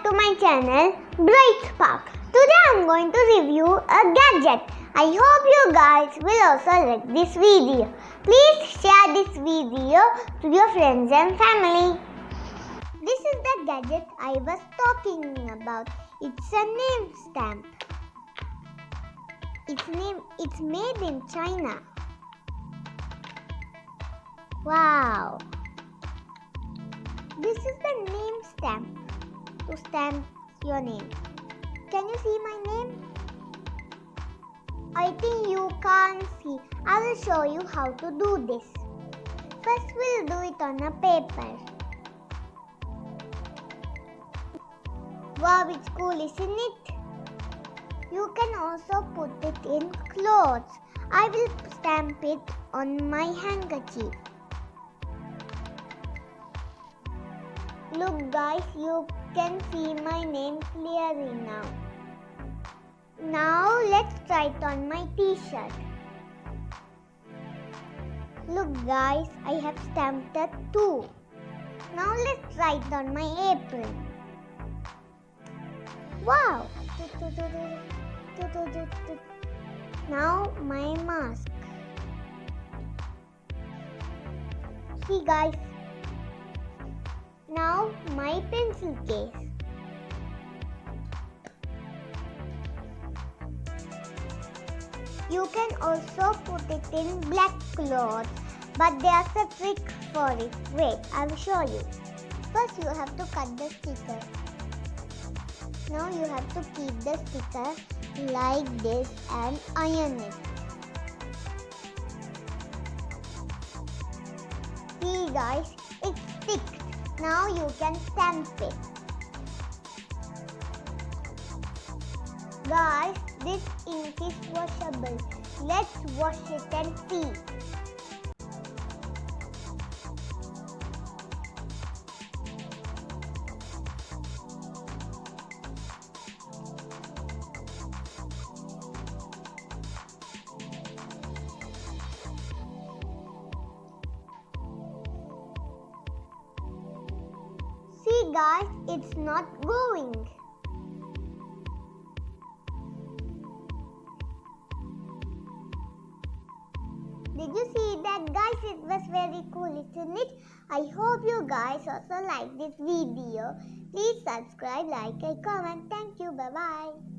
to my channel Bright Spark. Today I am going to review a gadget. I hope you guys will also like this video. Please share this video to your friends and family. This is the gadget I was talking about. It's a name stamp. It's made in China. Wow! This is the name stamp to stamp your name. Can you see my name? I think you can't see. I will show you how to do this. First we'll do it on a paper. Wow, it's cool, isn't it? You can also put it in clothes. I will stamp it on my handkerchief. Look guys, you can see my name clearly now. Now let's try it on my t-shirt. Look guys, I have stamped it too. Now let's try it on my apron. Wow! Now my mask. See guys. Now my pencil case. You can also put it in black cloth, but there's a trick for it. Wait, I will show you. First you have to cut the sticker. Now you have to keep the sticker like this and iron it. See guys, it's sticked. Now you can stamp it. Guys, this ink is washable. Let's wash it and see. See guys, it's not going. Did you see that guys? It was very cool, isn't it? I hope you guys also like this video. Please subscribe, like and comment. Thank you. Bye bye.